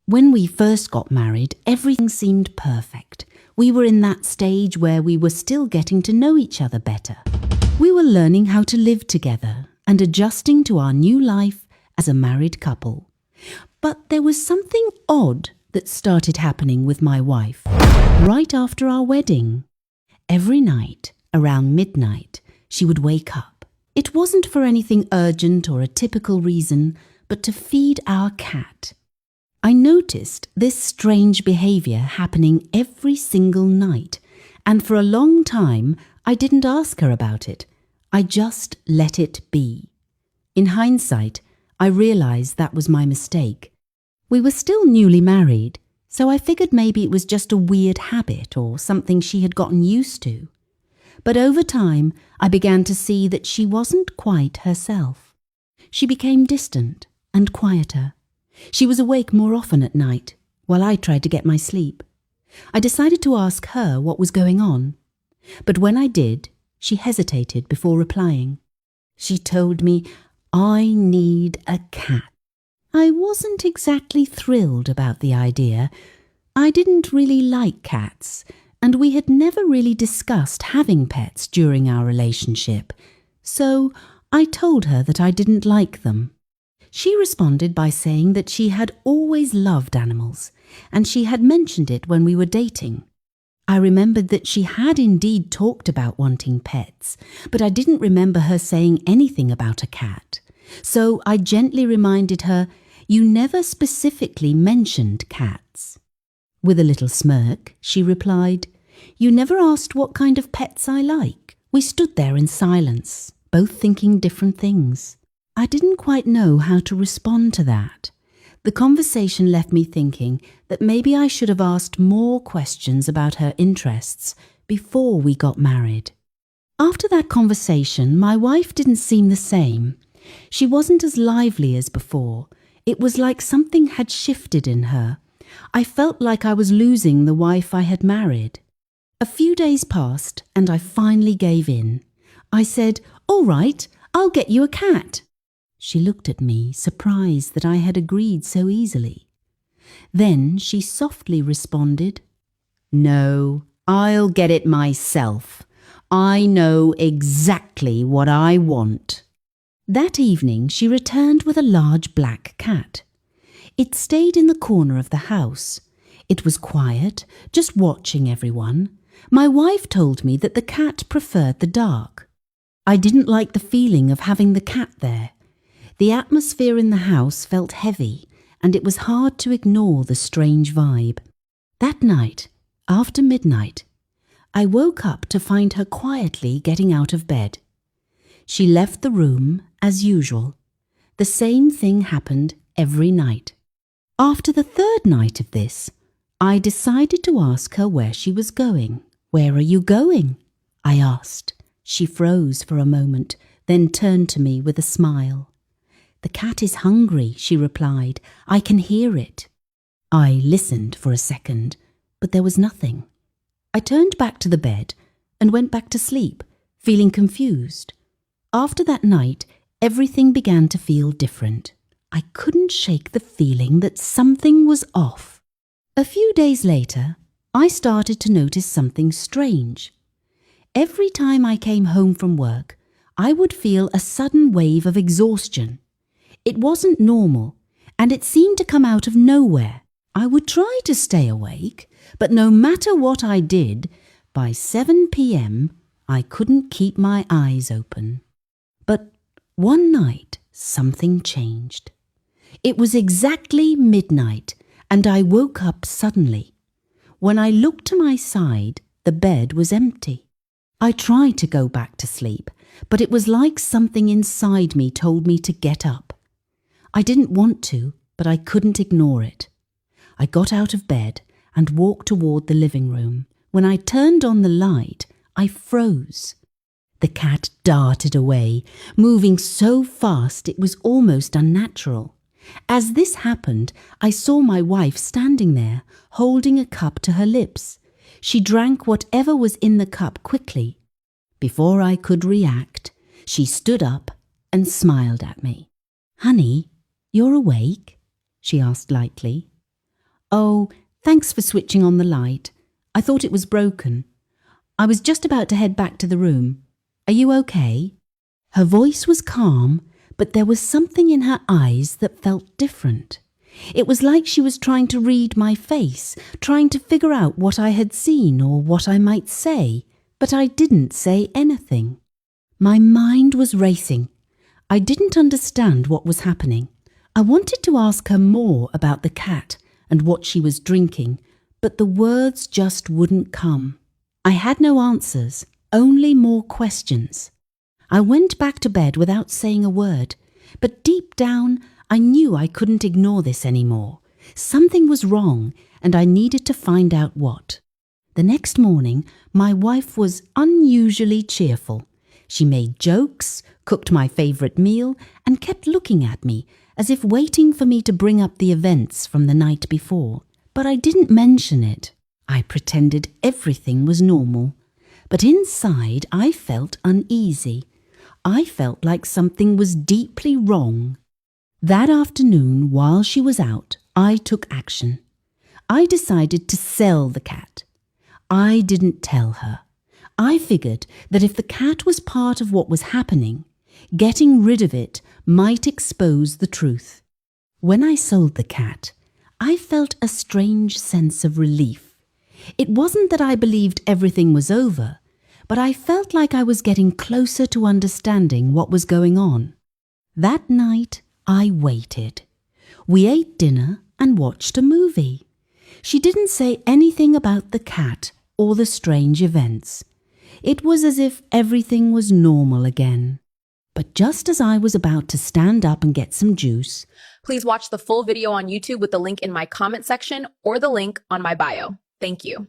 When we first got married, everything seemed perfect. We were in that stage where we were still getting to know each other better. We were learning how to live together and adjusting to our new life as a married couple. But there was something odd that started happening with my wife right after our wedding. Every night, around midnight, she would wake up. It wasn't for anything urgent or a typical reason, but to feed our cat. I noticed this strange behaviour happening every single night, and for a long time I didn't ask her about it. I just let it be. In hindsight, I realised that was my mistake. We were still newly married, so I figured maybe it was just a weird habit or something she had gotten used to. But over time, I began to see that she wasn't quite herself. She became distant and quieter. She was awake more often at night, while I tried to get my sleep. I decided to ask her what was going on. But when I did, she hesitated before replying. She told me, "I need a cat." I wasn't exactly thrilled about the idea. I didn't really like cats, and we had never really discussed having pets during our relationship. So I told her that I didn't like them. She responded by saying that she had always loved animals, and she had mentioned it when we were dating. I remembered that she had indeed talked about wanting pets, but I didn't remember her saying anything about a cat. So I gently reminded her, "You never specifically mentioned cats." With a little smirk, she replied, "You never asked what kind of pets I like." We stood there in silence, both thinking different things. I didn't quite know how to respond to that. The conversation left me thinking that maybe I should have asked more questions about her interests before we got married. After that conversation, my wife didn't seem the same. She wasn't as lively as before. It was like something had shifted in her. I felt like I was losing the wife I had married. A few days passed and I finally gave in. I said, "All right, I'll get you a cat." She looked at me, surprised that I had agreed so easily. Then she softly responded, "No, I'll get it myself. I know exactly what I want." That evening she returned with a large black cat. It stayed in the corner of the house. It was quiet, just watching everyone. My wife told me that the cat preferred the dark. I didn't like the feeling of having the cat there. The atmosphere in the house felt heavy, and it was hard to ignore the strange vibe. That night, after midnight, I woke up to find her quietly getting out of bed. She left the room as usual. The same thing happened every night. After the third night of this, I decided to ask her where she was going. "Where are you going?" I asked. She froze for a moment, then turned to me with a smile. "The cat is hungry," she replied. "I can hear it." I listened for a second, but there was nothing. I turned back to the bed and went back to sleep, feeling confused. After that night, everything began to feel different. I couldn't shake the feeling that something was off. A few days later, I started to notice something strange. Every time I came home from work, I would feel a sudden wave of exhaustion. It wasn't normal, and it seemed to come out of nowhere. I would try to stay awake, but no matter what I did, by 7 p.m. I couldn't keep my eyes open. But one night, something changed. It was exactly midnight, and I woke up suddenly. When I looked to my side, the bed was empty. I tried to go back to sleep, but it was like something inside me told me to get up. I didn't want to, but I couldn't ignore it. I got out of bed and walked toward the living room. When I turned on the light, I froze. The cat darted away, moving so fast it was almost unnatural. As this happened, I saw my wife standing there, holding a cup to her lips. She drank whatever was in the cup quickly. Before I could react, she stood up and smiled at me. "Honey, you're awake?" she asked lightly. Oh, thanks for switching on the light. I thought it was broken. I was just about to head back to the room. Are you okay? Her voice was calm, but there was something in her eyes that felt different. It was like she was trying to read my face, trying to figure out what I had seen or what I might say, but I didn't say anything. My mind was racing. I didn't understand what was happening. I wanted to ask her more about the cat and what she was drinking, but the words just wouldn't come. I had no answers, only more questions. I went back to bed without saying a word, but deep down I knew I couldn't ignore this anymore. Something was wrong, and I needed to find out what. The next morning, my wife was unusually cheerful. She made jokes, cooked my favourite meal, and kept looking at me as if waiting for me to bring up the events from the night before. But I didn't mention it. I pretended everything was normal. But inside I felt uneasy. I felt like something was deeply wrong. That afternoon, while she was out, I took action. I decided to sell the cat. I didn't tell her. I figured that if the cat was part of what was happening, getting rid of it might expose the truth. When I sold the cat, I felt a strange sense of relief. It wasn't that I believed everything was over, but I felt like I was getting closer to understanding what was going on. That night, I waited. We ate dinner and watched a movie. She didn't say anything about the cat or the strange events. It was as if everything was normal again. But just as I was about to stand up and get some juice, Please watch the full video on YouTube with the link in my comment section or the link on my bio. Thank you.